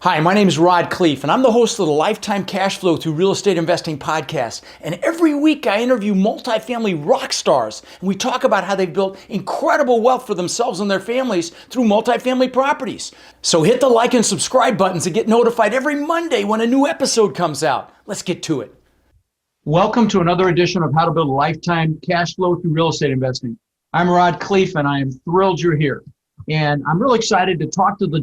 Hi, my name is Rod Khleif, and I'm the host of the Lifetime Cash Flow Through Real Estate Investing podcast. And every week I interview multifamily rock stars, and we talk about how they've built incredible wealth for themselves and their families through multifamily properties. So hit the like and subscribe buttons to get notified every Monday when a new episode comes out. Let's get to it. Welcome to another edition of How to Build a Lifetime Cash Flow Through Real Estate Investing. I'm Rod Khleif, and I am thrilled you're here. And I'm really excited to talk to the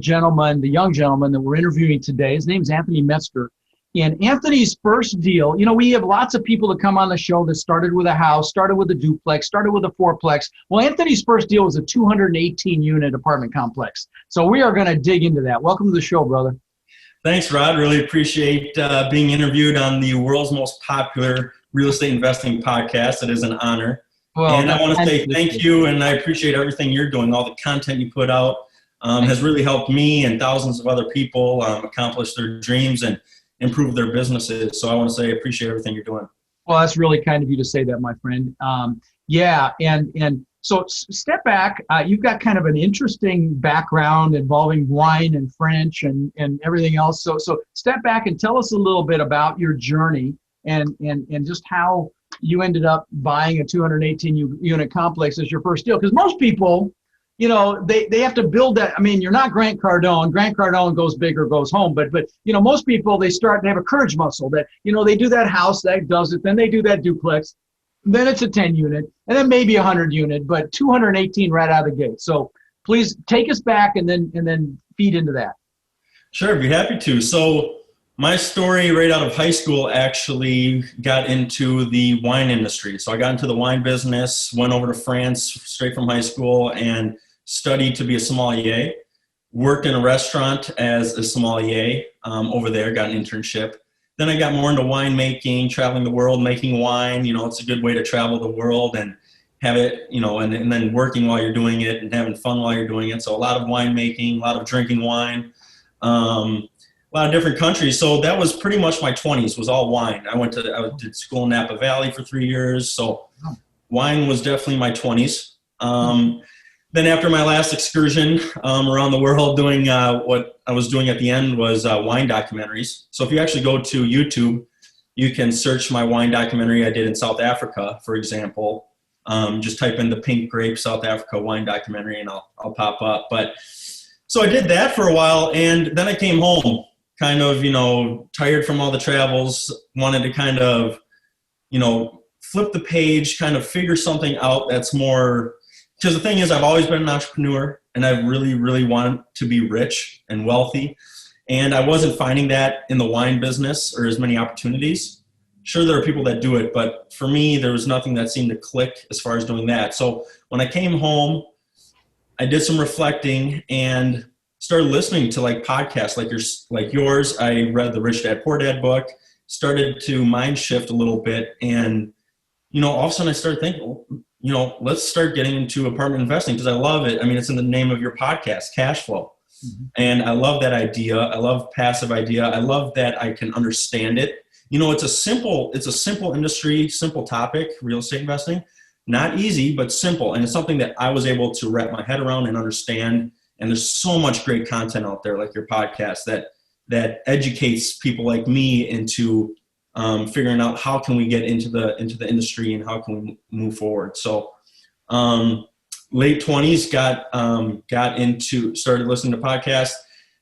young gentleman that we're interviewing today. His name is Anthony Metzger. And Anthony's first deal, we have lots of people that come on the show that started with a house, started with a duplex, started with a fourplex. Well, Anthony's first deal was a 218-unit apartment complex. So we are going to dig into that. Welcome to the show, brother. Thanks, Rod. Really appreciate being interviewed on the world's most popular real estate investing podcast. It is an honor. Well, and I want to say thank you, and I appreciate everything you're doing. All the content you put out has really helped me and thousands of other people accomplish their dreams and improve their businesses. So I want to say I appreciate everything you're doing. Well, that's really kind of you to say that, my friend. And so step back. You've got kind of an interesting background involving wine and French and everything else. So step back and tell us a little bit about your journey and just how you ended up buying a 218-unit complex as your first deal. Because most people, they have to build that. I mean, you're not Grant Cardone. Grant Cardone goes big or goes home. But most people, they have a courage muscle that, they do that house, that does it. Then they do that duplex. Then it's a 10-unit. And then maybe a 100-unit. But 218 right out of the gate. So please take us back and then feed into that. Sure, I'd be happy to. So my story right out of high school actually got into the wine industry. So I got into the wine business, went over to France straight from high school and studied to be a sommelier. Worked in a restaurant as a sommelier over there, got an internship. Then I got more into winemaking, traveling the world, making wine. It's a good way to travel the world and have it, and then working while you're doing it and having fun while you're doing it. So a lot of winemaking, a lot of drinking wine. A lot of different countries. So that was pretty much my 20s, was all wine. I did school in Napa Valley for 3 years. So wine was definitely my 20s. Then after my last excursion around the world doing what I was doing at the end was wine documentaries. So if you actually go to YouTube, you can search my wine documentary I did in South Africa, for example. Just type in the Pink Grape South Africa wine documentary and I'll pop up. But so I did that for a while, and then I came home. Kind of, tired from all the travels, wanted to kind of, flip the page, kind of figure something out that's more, because the thing is, I've always been an entrepreneur and I really, really wanted to be rich and wealthy. And I wasn't finding that in the wine business or as many opportunities. Sure, there are people that do it, but for me, there was nothing that seemed to click as far as doing that. So when I came home, I did some reflecting and started listening to podcasts like yours. I read the Rich Dad Poor Dad book, started to mind shift a little bit. And, all of a sudden I started thinking, let's start getting into apartment investing because I love it. I mean, it's in the name of your podcast, cash flow. Mm-hmm. And I love that idea. I love passive idea. I love that I can understand it. It's a simple industry, simple topic, real estate investing, not easy, but simple. And it's something that I was able to wrap my head around and understand. And there's so much great content out there, like your podcast, that educates people like me into figuring out how can we get into the industry and how can we move forward. So late 20s started listening to podcasts.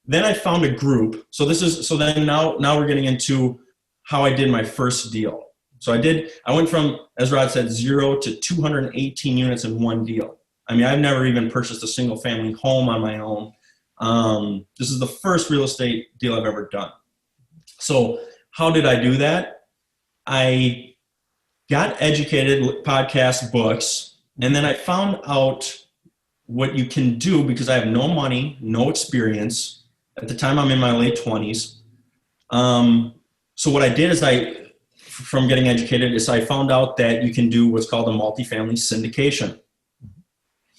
Then I found a group. So then now we're getting into how I did my first deal. So I went from, as Rod said, 0 to 218 units in one deal. I mean, I've never even purchased a single family home on my own. This is the first real estate deal I've ever done. So how did I do that? I got educated, podcasts, books, and then I found out what you can do because I have no money, no experience. At the time, I'm in my late 20s. So what I did is from getting educated, I found out that you can do what's called a multifamily syndication.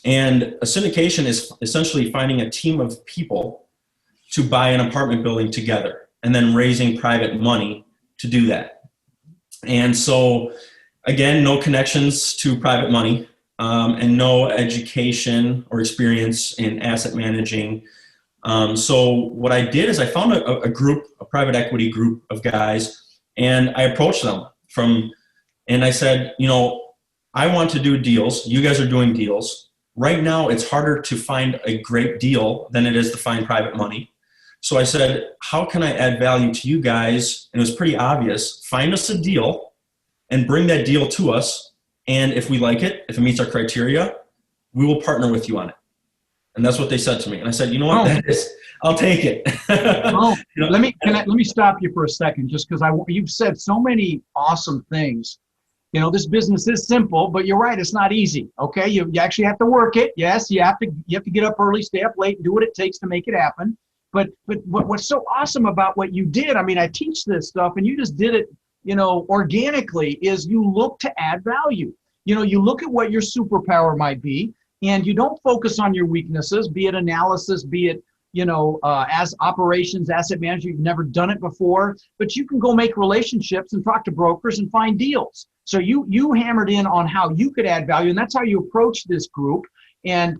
And a syndication is essentially finding a team of people to buy an apartment building together and then raising private money to do that. And so, again, no connections to private money and no education or experience in asset managing So what I did is I found a group, a private equity group of guys, and I approached them and I said, I want to do deals. You guys are doing deals. Right now, it's harder to find a great deal than it is to find private money. So I said, how can I add value to you guys? And it was pretty obvious. Find us a deal and bring that deal to us. And if we like it, if it meets our criteria, we will partner with you on it. And that's what they said to me. And I said, you know what, I'll take it. Let me stop you for a second, just because you've said so many awesome things. This business is simple, but you're right, it's not easy. Okay, you actually have to work it. Yes, you have to get up early, stay up late, and do what it takes to make it happen. But what's so awesome about what you did, I teach this stuff, and you just did it, organically, is you look to add value. You look at what your superpower might be, and you don't focus on your weaknesses, be it analysis, be it, as operations, asset manager, you've never done it before, but you can go make relationships and talk to brokers and find deals. So you hammered in on how you could add value, and that's how you approach this group. And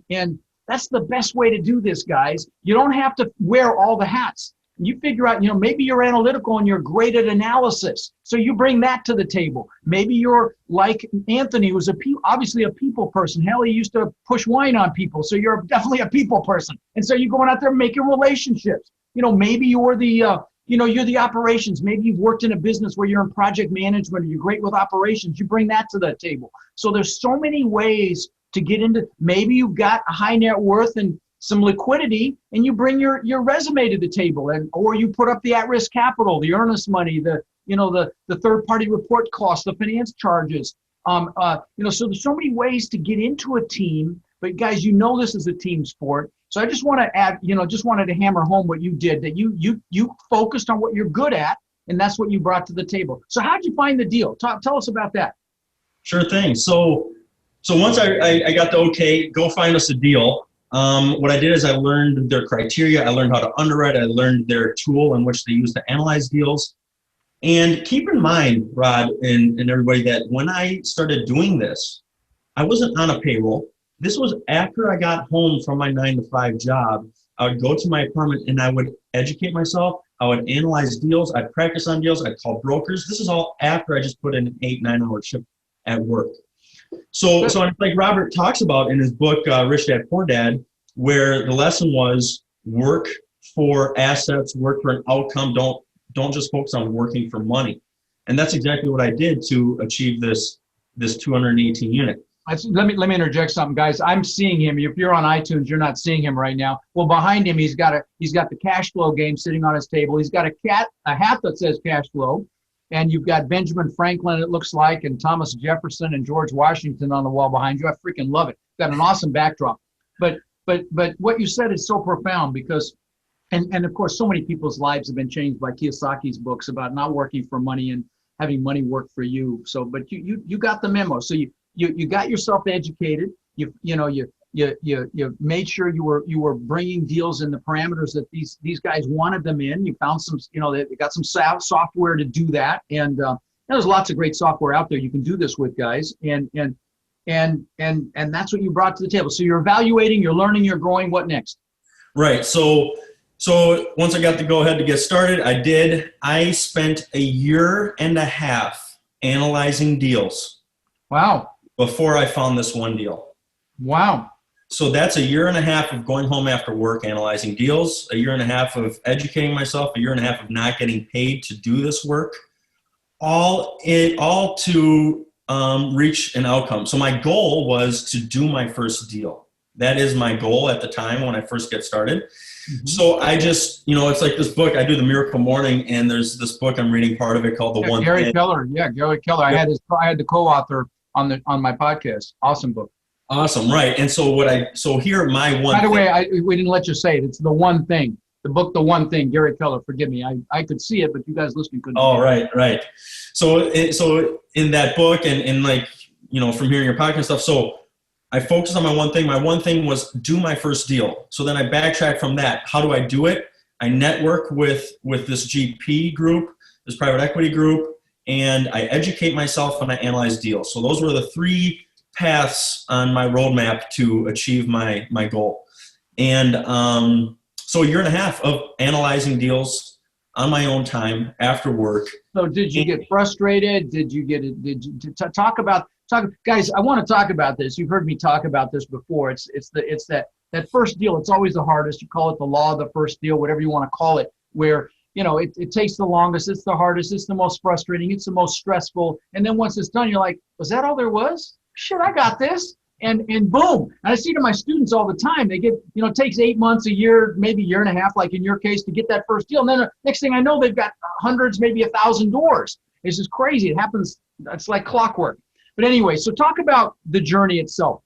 that's the best way to do this, guys. You don't have to wear all the hats. You figure out, maybe you're analytical and you're great at analysis. So you bring that to the table. Maybe you're like Anthony, who's obviously a people person. Hell, he used to push wine on people. So you're definitely a people person. And so you're going out there making relationships. Maybe you're you're the operations. Maybe you've worked in a business where you're in project management, or you're great with operations. You bring that to the table. So there's so many ways to get into. Maybe you've got a high net worth and some liquidity, and you bring your resume to the table, or you put up the at-risk capital, the earnest money, the third-party report costs, the finance charges. So there's so many ways to get into a team. But guys, this is a team sport. So I just want to add, just wanted to hammer home what you did, that you focused on what you're good at, and that's what you brought to the table. So how'd you find the deal? Tell us about that. Sure thing. So once I got the okay, go find us a deal. What I did is I learned their criteria. I learned how to underwrite. I learned their tool in which they use to analyze deals. And keep in mind, Rod and everybody, that when I started doing this, I wasn't on a payroll. This was after I got home from my 9-to-5 job. I would go to my apartment and I would educate myself. I would analyze deals. I'd practice on deals. I'd call brokers. This is all after I just put in an 8-9 hour shift at work. So like Robert talks about in his book, Rich Dad, Poor Dad, where the lesson was work for assets, work for an outcome. Don't just focus on working for money. And that's exactly what I did to achieve this 218 unit. Let me interject something, guys. I'm seeing him. If you're on iTunes, you're not seeing him right now. Well, behind him, he's got the cash flow game sitting on his table. He's got a hat that says cash flow. And you've got Benjamin Franklin, it looks like, and Thomas Jefferson and George Washington on the wall behind you. I freaking love it. Got an awesome backdrop. But what you said is so profound, because, and of course, so many people's lives have been changed by Kiyosaki's books about not working for money and having money work for you. So, but you got the memo. So you got yourself educated. You made sure you were bringing deals in the parameters that these guys wanted them in. You found some, they got some software to do that, and there's lots of great software out there you can do this with, guys. And that's what you brought to the table. So you're evaluating, you're learning, you're growing. What next? Right. So once I got the go ahead to get started, I spent 1.5 years analyzing deals. Wow. Before I found this one deal. Wow. So that's 1.5 years of going home after work, analyzing deals, 1.5 years of educating myself, 1.5 years of not getting paid to do this work, all to reach an outcome. So my goal was to do my first deal. That is my goal at the time when I first get started. Mm-hmm. So I just, it's like this book, I do the Miracle Morning, and there's this book I'm reading part of it called The One Gary Thing. Keller. Yeah, Gary Keller. Yep. I had the co-author on my podcast. Awesome book. Awesome, right. And so here my one. By the way, we didn't let you say it. It's The One Thing. The book, The One Thing. Gary Keller. Forgive me. I could see it, but you guys listening couldn't. Oh, right. So in that book and like from hearing your podcast stuff, so I focused on my one thing. My one thing was do my first deal. So then I backtrack from that. How do I do it? I network with this GP group, this private equity group, and I educate myself and I analyze deals. So those were the 3 paths on my roadmap to achieve my goal. And So a year and a half of analyzing deals on my own time after work. So did you get frustrated? Guys, I want to talk about this. You've heard me talk about this before. It's that first deal. It's always the hardest. You call it the law of the first deal, whatever you want to call it, where, it takes the longest. It's the hardest. It's the most frustrating. It's the most stressful. And then once it's done, you're like, was that all there was? Shit, I got this. And boom. And I see to my students all the time, they get, it takes 8 months, a year, maybe a year and a half, like in your case, to get that first deal. And then next thing I know, they've got hundreds, maybe 1,000 doors. It's just crazy. It happens. It's like clockwork. But anyway, so talk about the journey itself.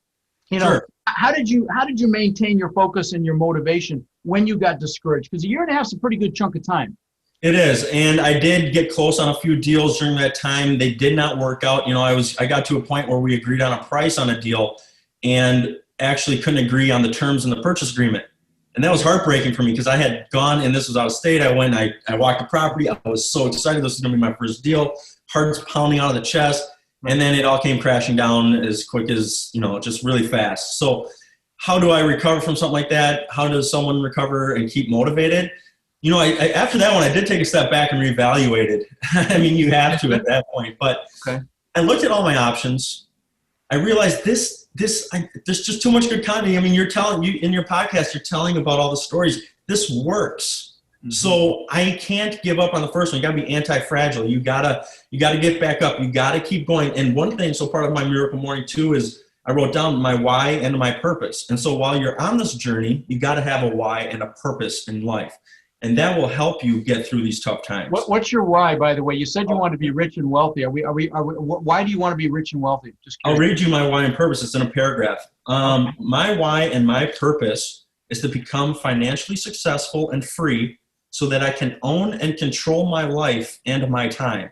Sure. How did you maintain your focus and your motivation when you got discouraged? Because a year and a half is a pretty good chunk of time. It is, and I did get close on a few deals during that time. They did not work out. I got to a point where we agreed on a price on a deal and actually couldn't agree on the terms in the purchase agreement. And that was heartbreaking for me because I had gone, and this was out of state. I went, I walked the property. I was so excited. This was going to be my first deal. Heart's pounding out of the chest. And then it all came crashing down as quick as, just really fast. So how do I recover from something like that? How does someone recover and keep motivated? After that one, I did take a step back and reevaluated. I mean, you have to at that point. But okay. I looked at all my options. I realized there's just too much good content. I mean, in your podcast, you're telling about all the stories. This works. Mm-hmm. So I can't give up on the first one. You got to be anti-fragile. You gotta get back up. You got to keep going. And one thing, so part of my Miracle Morning too is I wrote down my why and my purpose. And so while you're on this journey, you got to have a why and a purpose in life. And that will help you get through these tough times. What's your why, by the way? You said you want to be rich and wealthy. Why do you want to be rich and wealthy? Just I'll read you my why and purpose. It's in a paragraph. My why and my purpose is to become financially successful and free so that I can own and control my life and my time.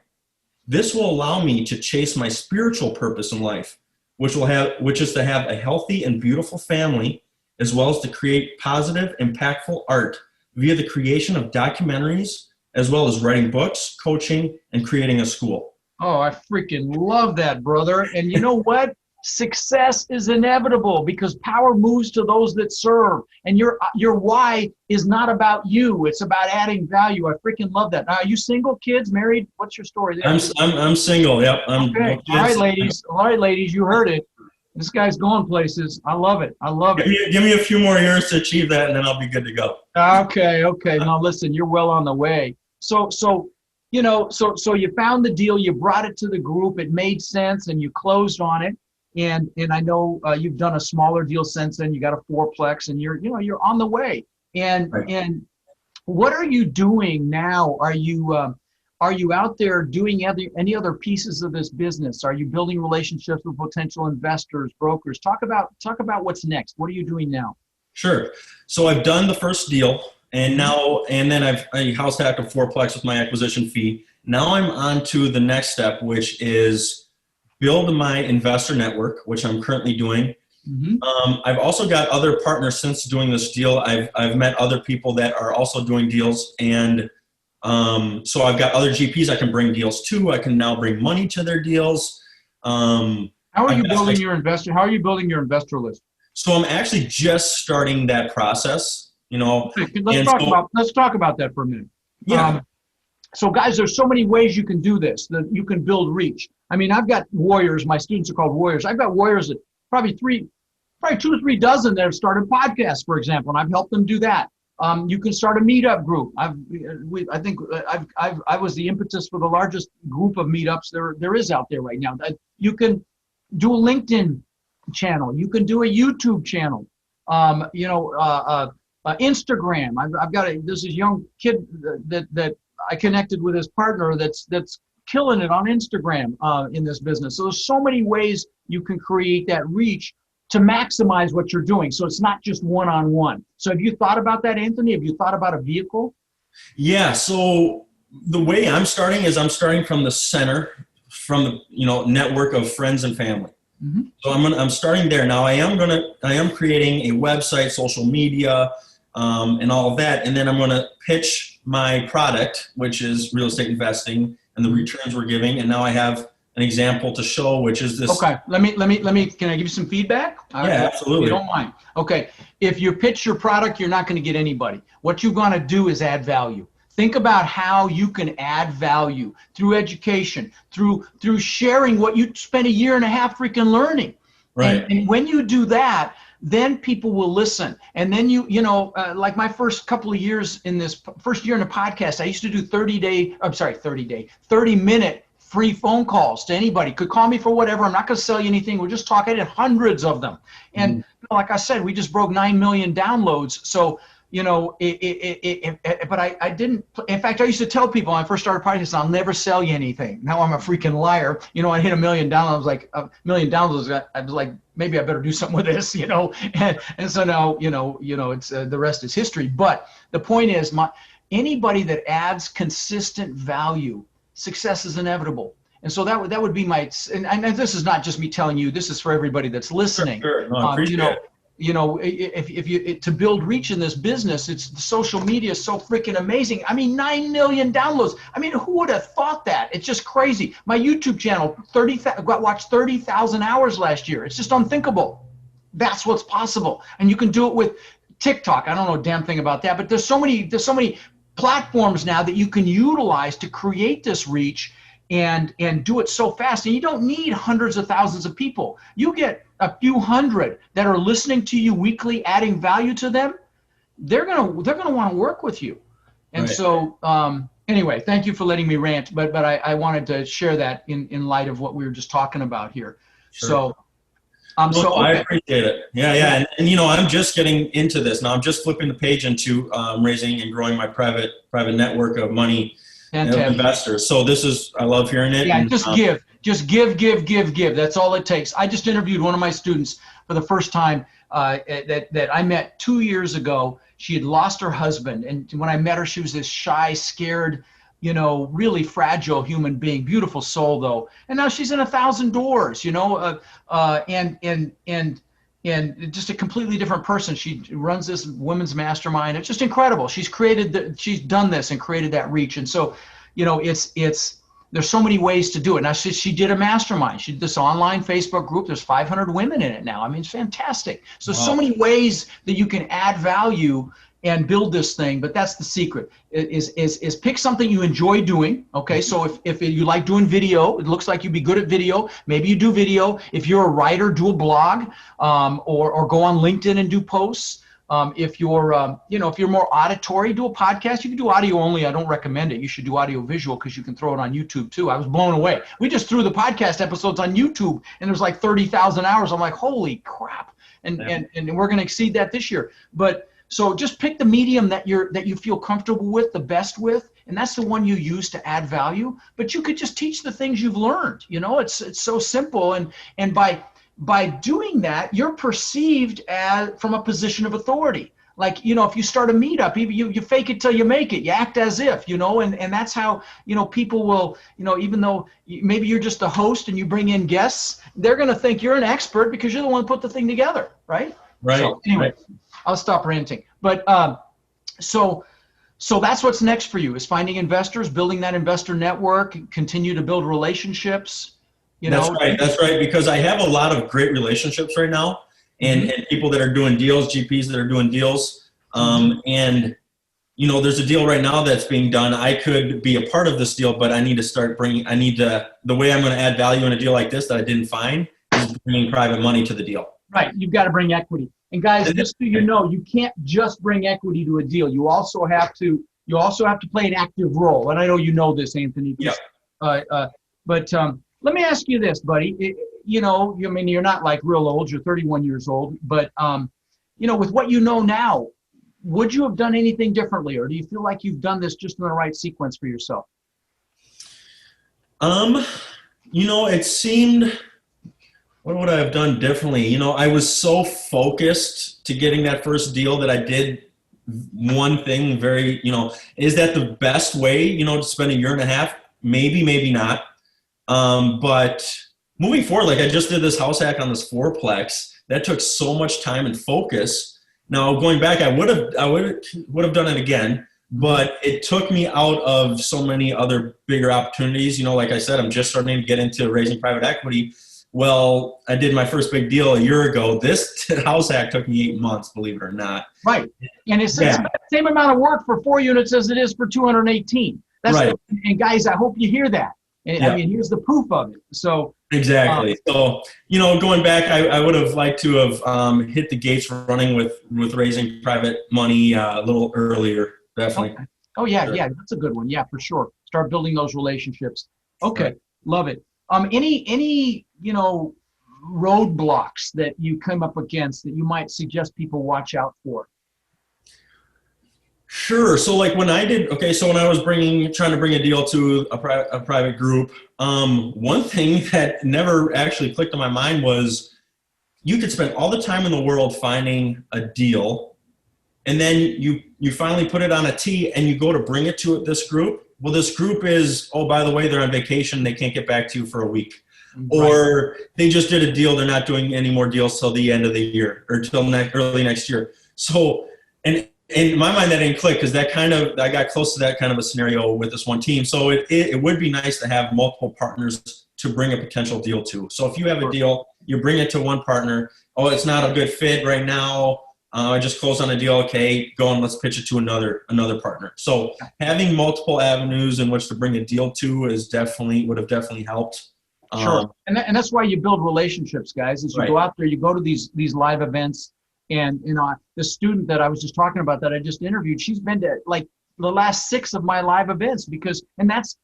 This will allow me to chase my spiritual purpose in life, which is to have a healthy and beautiful family, as well as to create positive, impactful art via the creation of documentaries, as well as writing books, coaching, and creating a school. Oh, I freaking love that, brother. And you know what? Success is inevitable because power moves to those that serve. And your why is not about you. It's about adding value. I freaking love that. Now, are you single, kids, married? What's your story there? I'm single. Yep. Okay. All right, ladies. You heard it. This guy's going places. I love it. Give me a few more years to achieve that, and then I'll be good to go. Okay. Now listen, you're well on the way. So you found the deal, you brought it to the group, it made sense, and you closed on it. And I know you've done a smaller deal since then. You got a fourplex, and you're on the way. And right. And what are you doing now? Are you out there doing any other pieces of this business? Are you building relationships with potential investors, brokers? Talk about what's next. What are you doing now? Sure. So I've done the first deal, and then I house hacked a fourplex with my acquisition fee. Now I'm on to the next step, which is build my investor network, which I'm currently doing. Mm-hmm. I've also got other partners since doing this deal. I've met other people that are also doing deals, and so I've got other GPs I can bring deals to. I can now bring money to their deals. How are you building your investor list? So I'm actually just starting that process. Let's talk about that for a minute. Yeah. So guys, there's so many ways you can do this. That you can build reach. I mean, I've got warriors. My students are called warriors. I've got warriors that probably 2 or 3 dozen that have started podcasts, for example, and I've helped them do that. You can start a meetup group. I was the impetus for the largest group of meetups there is out there right now. You can do a LinkedIn channel. You can do a YouTube channel. Instagram. I've got this young kid that I connected with his partner that's killing it on Instagram in this business. So there's so many ways you can create that reach to maximize what you're doing. So it's not just one-on-one. So have you thought about that, Anthony? Have you thought about a vehicle? Yeah. So the way I'm starting is I'm starting from the center, from the network of friends and family. Mm-hmm. So I'm starting there. Now I am creating a website, social media, and all of that. And then I'm going to pitch my product, which is real estate investing and the returns we're giving. And now I have an example to show, which is this. Okay, let me, can I give you some feedback? Yeah, absolutely. If you don't mind. Okay, if you pitch your product, you're not going to get anybody. What you're going to do is add value. Think about how you can add value through education, through sharing what you spent a year and a half freaking learning. Right. And when you do that, then people will listen. And then like my first couple of years in this first year in a podcast, I used to do 30-minute free phone calls to anybody. Could call me for whatever. I'm not going to sell you anything. We're just talking. I did hundreds of them. And like I said, we just broke 9 million downloads. So, but I didn't, in fact, I used to tell people when I first started podcasts, I'll never sell you anything. Now I'm a freaking liar. I hit 1 million downloads. I was like, 1 million downloads. I was like, maybe I better do something with this, and so now, it's the rest is history. But the point is, anybody that adds consistent value, success is inevitable. And so that would be my, and this is not just me telling you, this is for everybody that's listening. Sure. No, I appreciate it. If you to build reach in this business, it's the social media is so freaking amazing. I mean, 9 million downloads. I mean, who would have thought that? It's just crazy. My YouTube channel, watched 30,000 hours last year. It's just unthinkable. That's what's possible. And you can do it with TikTok. I don't know a damn thing about that, but there's so many platforms now that you can utilize to create this reach and do it so fast. And you don't need hundreds of thousands of people. You get a few hundred that are listening to you weekly, adding value to them. They're gonna want to work with you. And right. So anyway, thank you for letting me rant, but I wanted to share that in light of what we were just talking about here. Sure. So okay. I appreciate it. Yeah. And I'm just getting into this now. I'm just flipping the page into raising and growing my private network of money investors. So I love hearing it. Yeah, just give. That's all it takes. I just interviewed one of my students for the first time that I met 2 years ago. She had lost her husband. And when I met her, she was this shy, scared, really fragile human being, beautiful soul though. And now she's in 1,000 doors, and just a completely different person. She runs this women's mastermind. It's just incredible. She's done this and created that reach. And so, there's so many ways to do it. Now she did a mastermind. She did this online Facebook group. There's 500 women in it now. I mean, it's fantastic. So, wow. So many ways that you can add value and build this thing, but that's the secret is pick something you enjoy doing. Okay. So if you like doing video, it looks like you'd be good at video. Maybe you do video. If you're a writer, do a blog, or go on LinkedIn and do posts. If you're more auditory, do a podcast. You can do audio only. I don't recommend it. You should do audio visual because you can throw it on YouTube too. I was blown away. We just threw the podcast episodes on YouTube and there's like 30,000 hours. I'm like, holy crap. And we're going to exceed that this year. But so just pick the medium that you feel comfortable with, the best with, and that's the one you use to add value. But you could just teach the things you've learned. It's so simple. And by doing that, you're perceived as from a position of authority. Like, if you start a meetup, you fake it till you make it. You act as if, and that's how, people will, even though maybe you're just the host and you bring in guests, they're going to think you're an expert because you're the one who put the thing together. Right. Right. So anyway, I'll stop ranting. But so that's what's next for you is finding investors, building that investor network, continue to build relationships. That's right. Because I have a lot of great relationships right now and people that are doing deals, GPs that are doing deals. And, there's a deal right now that's being done. I could be a part of this deal, but I need to start the way I'm going to add value in a deal like this that I didn't find is bringing private money to the deal. Right. You've got to bring equity. And guys, just so you know, you can't just bring equity to a deal. You also have to play an active role. And I know you know this, Anthony. Yeah. But let me ask you this, buddy. You're not like real old. You're 31 years old. But, with what you know now, would you have done anything differently? Or do you feel like you've done this just in the right sequence for yourself? It seemed, what would I have done differently? I was so focused to getting that first deal that I did one thing very, is that the best way, to spend a year and a half? Maybe, maybe not. But moving forward, like I just did this house hack on this fourplex that took so much time and focus. Now going back, I would have done it again. but it took me out of so many other bigger opportunities. Like I said, I'm just starting to get into raising private equity. Well, I did my first big deal a year ago. This house hack took me 8 months, believe it or not. Right. And it's the same amount of work for 4 units as it is for 218. That's right. And guys, I hope you hear that. And I mean, here's the proof of it. So exactly. So, going back, I would have liked to have hit the gates running with raising private money a little earlier. Definitely. Okay. Oh yeah, yeah, that's a good one. Yeah, for sure. Start building those relationships. Okay, right. Love it. Any roadblocks that you come up against that you might suggest people watch out for? Sure. So like when I was trying to bring a deal to a private group, one thing that never actually clicked in my mind was you could spend all the time in the world finding a deal, and then you finally put it on a tee and you go to bring it to this group. Well, this group is, oh, by the way, they're on vacation. They can't get back to you for a week. Right. Or they just did a deal. They're not doing any more deals till the end of the year or till early next year. So, and in my mind, that didn't click because I got close to that kind of a scenario with this one team. So it would be nice to have multiple partners to bring a potential deal to. So if you have a deal, you bring it to one partner. Oh, it's not a good fit right now. I just closed on a deal. Okay, go and let's pitch it to another partner. So having multiple avenues in which to bring a deal to would have definitely helped. Sure, and that's why you build relationships, guys. As you go out there, you go to these live events, and the student that I was just talking about that I just interviewed, she's been to like the last 6 of my live events and that's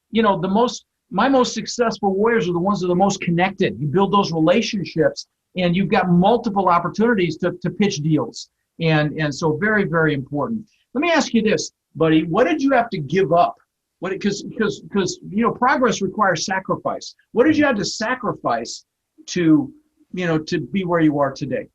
my most successful warriors are the ones that are the most connected. You build those relationships, and you've got multiple opportunities to pitch deals. And so very, very important. Let me ask you this, buddy. What did you have to give up? Because progress requires sacrifice. What did you have to sacrifice to be where you are today?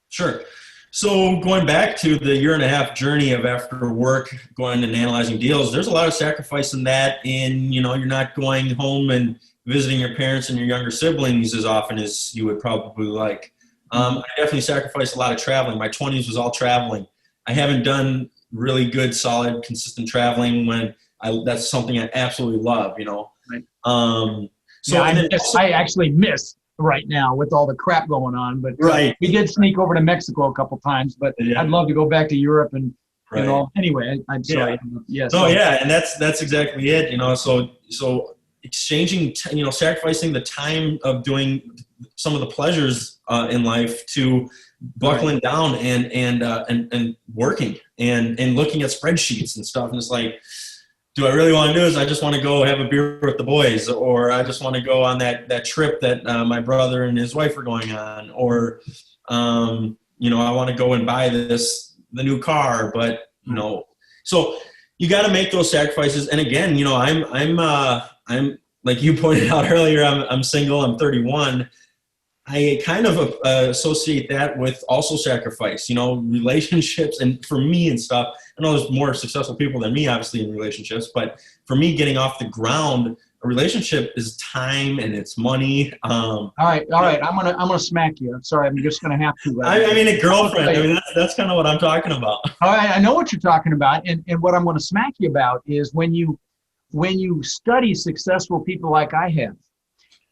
Sure. So going back to the 1.5-year journey of after work, going and analyzing deals, there's a lot of sacrifice in that. You're not going home and visiting your parents and your younger siblings as often as you would probably like. I definitely sacrificed a lot of traveling. My 20s was all traveling. I haven't done really good, solid, consistent traveling that's something I absolutely love, Right. I actually miss right now with all the crap going on, but we did sneak over to Mexico a couple times, but I'd love to go back to Europe and anyway, I'm sorry. Yes. And that's exactly it, so exchanging, sacrificing the time of doing some of the pleasures in life to buckling down and working and looking at spreadsheets and stuff. And it's like, do I really want to do this? I just want to go have a beer with the boys, or I just want to go on that trip that my brother and his wife are going on, or I want to go and buy the new car. But so you got to make those sacrifices. And again, I'm like you pointed out earlier, I'm single, I'm 31. I kind of associate that with also sacrifice, relationships. And for me and stuff, I know there's more successful people than me, obviously, in relationships. But for me, getting off the ground, a relationship is time and it's money. All right. I'm gonna smack you. I'm sorry. I'm just gonna have to. I mean, a girlfriend. I mean, that's kind of what I'm talking about. All right. I know what you're talking about, and what I'm going to smack you about is when you study successful people like I have,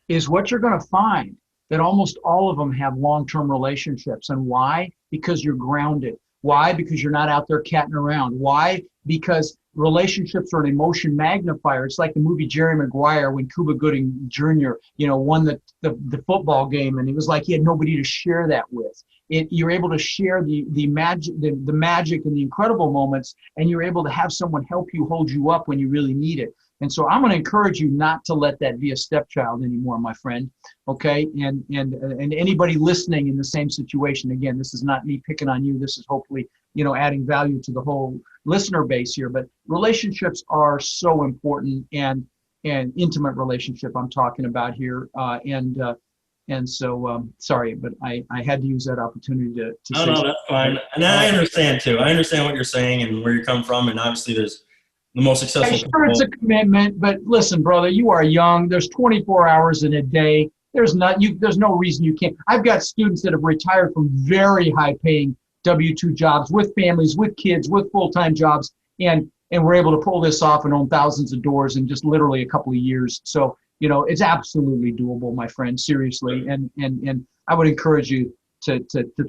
is what you're going to find that almost all of them have long-term relationships. And why? Because you're grounded. Why? Because you're not out there catting around. Why? Because relationships are an emotion magnifier. It's like the movie Jerry Maguire when Cuba Gooding Jr., won the football game, and it was like he had nobody to share that with. You're able to share the magic and the incredible moments, and you're able to have someone help you, hold you up when you really need it. And so I'm going to encourage you not to let that be a stepchild anymore, my friend. Okay. And anybody listening in the same situation, again, this is not me picking on you. This is hopefully, adding value to the whole listener base here, but relationships are so important, and intimate relationship I'm talking about here. And so, sorry, but I had to use that opportunity to say. No, that's fine. And I understand too. I understand what you're saying and where you're coming from. And obviously there's the most successful people. Sure, it's a commitment, but listen, brother, you are young. There's 24 hours in a day. There's no reason you can't. I've got students that have retired from very high paying W-2 jobs with families, with kids, with full-time jobs. And and we're able to pull this off and own thousands of doors in just literally a couple of years. So, it's absolutely doable, my friend, seriously. And I would encourage you to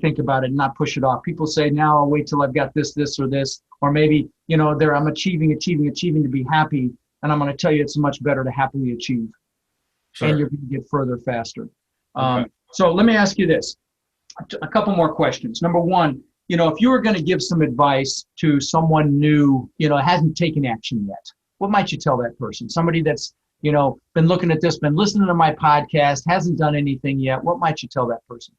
think about it and not push it off. People say, now I'll wait till I've got this, or this, or maybe, I'm achieving to be happy. And I'm going to tell you, it's much better to happily achieve. Sure. And you're going to get further faster. Okay. So let me ask you this, a couple more questions. Number one, if you were going to give some advice to someone new, hasn't taken action yet, what might you tell that person? Somebody that's, been looking at this, been listening to my podcast, hasn't done anything yet. What might you tell that person?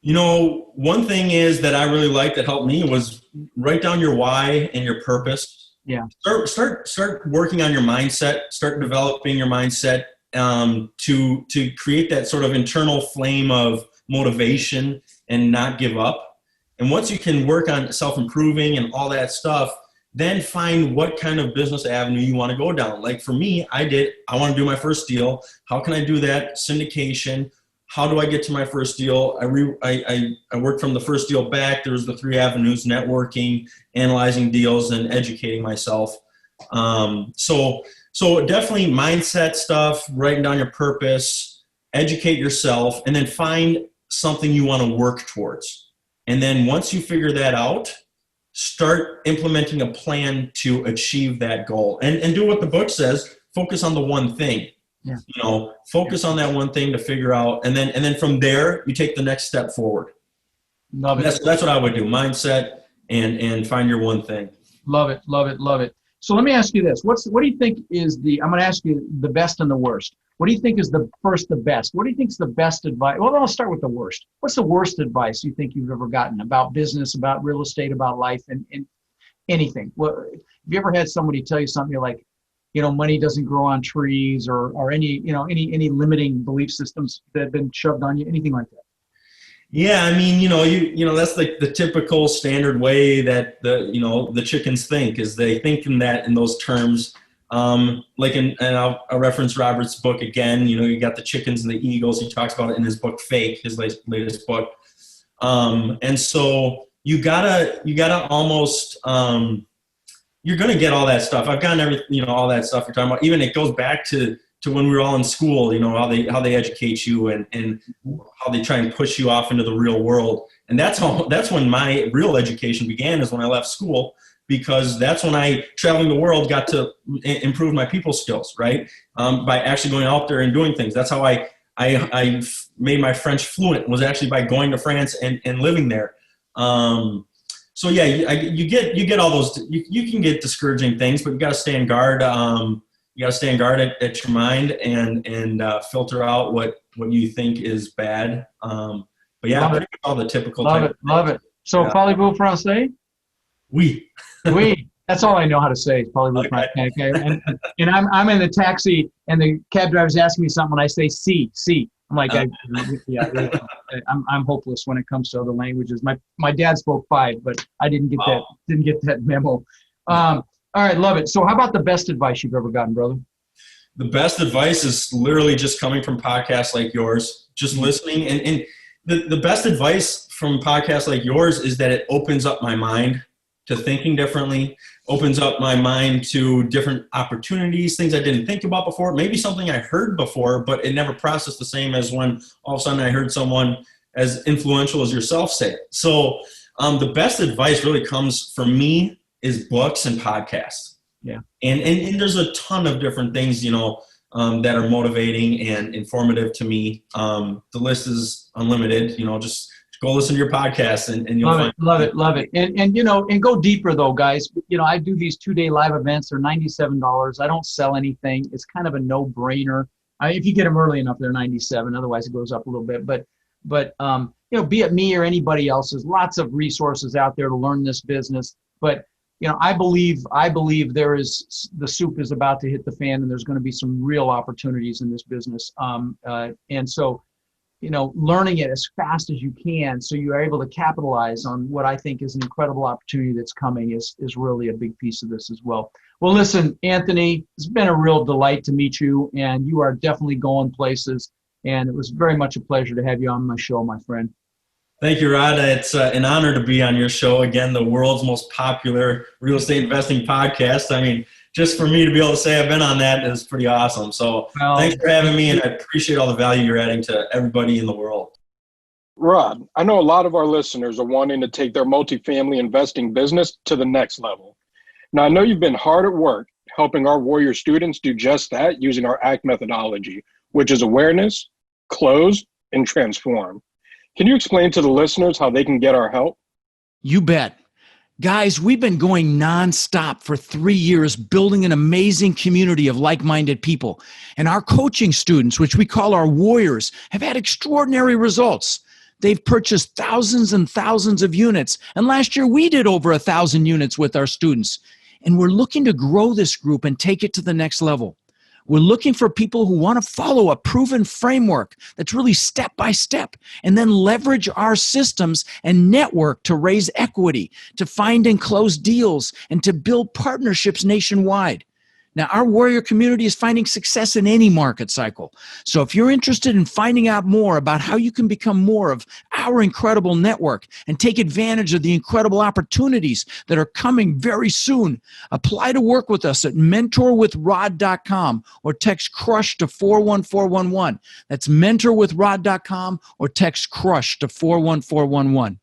One thing is that I really liked that helped me was write down your why and your purpose. Yeah. Start working on your mindset. Start developing your mindset to create that sort of internal flame of motivation and not give up. And once you can work on self-improving and all that stuff, then find what kind of business avenue you want to go down. Like for me, I want to do my first deal. How can I do that? Syndication. How do I get to my first deal? I worked from the first deal back. There's the 3 avenues: networking, analyzing deals, and educating myself. So definitely mindset stuff, writing down your purpose, educate yourself, and then find something you want to work towards. And then once you figure that out, start implementing a plan to achieve that goal. And do what the book says, focus on the one thing. Yeah. Focus on that one thing to figure out, and then from there you take the next step forward. Love it. That's what I would do. Mindset and find your one thing. Love it. So let me ask you this. What do you think is I'm going to ask you the best and the worst. What do you think is the best? What do you think is the best advice? Well, I'll start with the worst. What's the worst advice you think you've ever gotten about business, about real estate, about life, and anything? Have you ever had somebody tell you something like, money doesn't grow on trees, or any limiting belief systems that have been shoved on you, anything like that? Yeah, I mean, that's like the typical standard way that the chickens think, is they think in those terms. And I'll reference Robert's book again. You got the chickens and the eagles. He talks about it in his book Fake, his latest book. And so you gotta almost you're gonna get all that stuff. I've gotten everything, all that stuff you're talking about. Even it goes back to when we were all in school, how they educate you and how they try and push you off into the real world. And that's when my real education began, is when I left school, because that's when I, traveling the world, got to improve my people skills, right? By actually going out there and doing things. That's how I made my French fluent, was actually by going to France and living there. So yeah, you get all those, you can get discouraging things, but you got to stay in guard. You got to stay in guard at your mind and filter out what you think is bad. But yeah, pretty much all the typical. Love it. So, yeah. Parlez-vous français? Oui. Oui. That's all I know how to say. Parlez-vous français. Okay. And I'm in the taxi, and the cab driver's asking me something, and I say si. I'm like, I'm hopeless when it comes to other languages. My dad spoke 5, but I didn't get that memo. All right, love it. So how about the best advice you've ever gotten, brother? The best advice is literally just coming from podcasts like yours, just listening. And the best advice from podcasts like yours is that it opens up my mind to thinking differently, opens up my mind to different opportunities, things I didn't think about before, maybe something I heard before, but it never processed the same as when all of a sudden I heard someone as influential as yourself say it. So the best advice really comes from me is books and podcasts. Yeah. And there's a ton of different things, that are motivating and informative to me. The list is unlimited, just go listen to your podcast and you'll love it. And go deeper though, guys. I do these 2-day live events. They're $97. I don't sell anything. It's kind of a no-brainer. If you get them early enough, they're $97. Otherwise it goes up a little bit, but be it me or anybody else, there's lots of resources out there to learn this business. But I believe the soup is about to hit the fan, and there's going to be some real opportunities in this business. And so, learning it as fast as you can, so you are able to capitalize on what I think is an incredible opportunity that's coming, is really a big piece of this as well. Well, listen, Anthony, it's been a real delight to meet you, and you are definitely going places. And it was very much a pleasure to have you on my show, my friend. Thank you, Rod. It's an honor to be on your show. Again, the world's most popular real estate investing podcast. I mean, just for me to be able to say I've been on that is pretty awesome. So thanks for having me, and I appreciate all the value you're adding to everybody in the world. Rod, I know a lot of our listeners are wanting to take their multifamily investing business to the next level. Now, I know you've been hard at work helping our Warrior students do just that using our ACT methodology, which is awareness, close, and transform. Can you explain to the listeners how they can get our help? You bet. Guys, we've been going nonstop for 3 years, building an amazing community of like-minded people. And our coaching students, which we call our Warriors, have had extraordinary results. They've purchased thousands and thousands of units. And last year, we did over 1,000 units with our students. And we're looking to grow this group and take it to the next level. We're looking for people who want to follow a proven framework that's really step by step, and then leverage our systems and network to raise equity, to find and close deals, and to build partnerships nationwide. Now, our Warrior community is finding success in any market cycle. So if you're interested in finding out more about how you can become more of our incredible network and take advantage of the incredible opportunities that are coming very soon, apply to work with us at mentorwithrod.com or text CRUSH to 41411. That's mentorwithrod.com or text CRUSH to 41411.